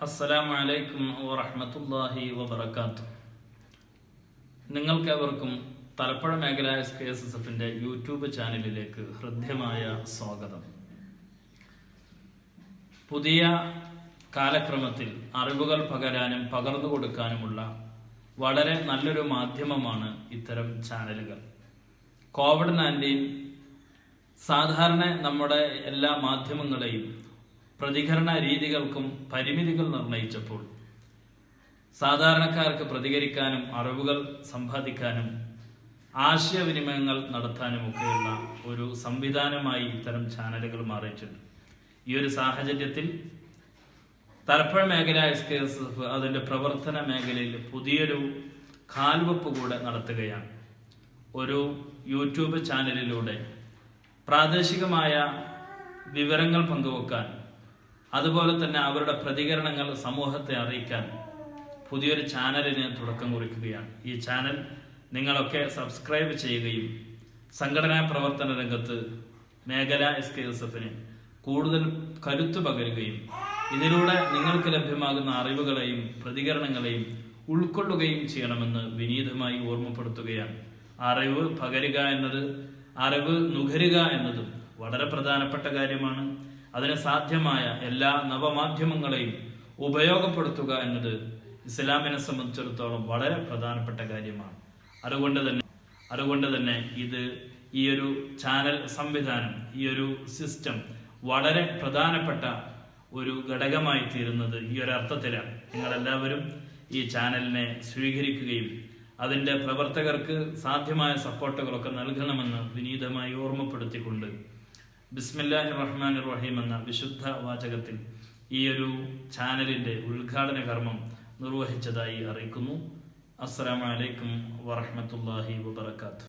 അസ്സലാമു അലൈക്കും വറഹ്മത്തുള്ളാഹി വബറകാതുഹു. നിങ്ങൾക്കേവർക്കും തലപ്പുഴ മേഖല സ്കേഎസ്എഫിന്റെ യൂട്യൂബ് ചാനലിലേക്ക് ഹൃദ്യമായ സ്വാഗതം. പുതിയ കാലക്രമത്തിൽ അറിവുകൾ പകരാനും പകർന്നു കൊടുക്കാനുമുള്ള വളരെ നല്ലൊരു മാധ്യമമാണ് ഇത്തരം ചാനലുകൾ. കോവിഡ്-19 സാധാരണ നമ്മുടെ എല്ലാ മാധ്യമങ്ങളെയും പ്രതികരണ രീതികൾക്കും പരിമിതികൾ നിർണയിച്ചപ്പോൾ സാധാരണക്കാർക്ക് പ്രതികരിക്കാനും അറിവുകൾ സമ്പാദിക്കാനും ആശയവിനിമയങ്ങൾ നടത്താനുമൊക്കെയുള്ള ഒരു സംവിധാനമായി ഇത്തരം ചാനലുകൾ മാറിയിട്ടുണ്ട്. ഈ ഒരു സാഹചര്യത്തിൽ തലപ്പുഴ മേഖല സ്കേഎസ്എഫ് അതിൻ്റെ പ്രവർത്തന മേഖലയിൽ പുതിയൊരു കാൽവെപ്പ് കൂടെ നടത്തുകയാണ്. ഒരു യൂട്യൂബ് ചാനലിലൂടെ പ്രാദേശികമായ വിവരങ്ങൾ പങ്കുവെക്കാൻ, അതുപോലെ തന്നെ അവരുടെ പ്രതികരണങ്ങൾ സമൂഹത്തെ അറിയിക്കാൻ പുതിയൊരു ചാനലിന് തുടക്കം കുറിക്കുകയാണ്. ഈ ചാനൽ നിങ്ങളൊക്കെ സബ്സ്ക്രൈബ് ചെയ്യുകയും സംഘടനാ പ്രവർത്തന രംഗത്ത് മേഖല സ്കേഎസ്എഫിന് കൂടുതൽ കരുത്തു പകരുകയും ഇതിലൂടെ നിങ്ങൾക്ക് ലഭ്യമാകുന്ന അറിവുകളെയും പ്രതികരണങ്ങളെയും ഉൾക്കൊള്ളുകയും ചെയ്യണമെന്ന് വിനീതമായി ഓർമ്മപ്പെടുത്തുകയാണ്. അറിവ് പകരുക എന്നത്, അറിവ് നുകരുക എന്നതും വളരെ പ്രധാനപ്പെട്ട കാര്യമാണ്. അതിന് സാധ്യമായ എല്ലാ നവമാധ്യമങ്ങളെയും ഉപയോഗപ്പെടുത്തുക എന്നത് ഇസ്ലാമിനെ സംബന്ധിച്ചിടത്തോളം വളരെ പ്രധാനപ്പെട്ട കാര്യമാണ്. അതുകൊണ്ട് തന്നെ ഈ ഒരു ചാനൽ സംവിധാനം, ഈ ഒരു സിസ്റ്റം വളരെ പ്രധാനപ്പെട്ട ഒരു ഘടകമായി തീരുന്നത് ഈ ഒരു അർത്ഥത്തിലാണ്. നിങ്ങളെല്ലാവരും ഈ ചാനലിനെ സ്വീകരിക്കുകയും അതിൻ്റെ പ്രവർത്തകർക്ക് സാധ്യമായ സപ്പോർട്ടുകളൊക്കെ നൽകണമെന്ന് വിനീതമായി ഓർമ്മപ്പെടുത്തിക്കൊണ്ട് ബിസ്മില്ലാഹിർ റഹ്മാനിർ റഹീം എന്ന വിശുദ്ധ വാചകത്തിൽ ഈ ഒരു ചാനലിന്റെ ഉദ്ഘാടന കർമ്മം നിർവഹിച്ചതായി അറിയിക്കുന്നു. അസ്സലാമു അലൈക്കും വറഹ്മത്തുള്ളാഹി വബറകാതുഹു.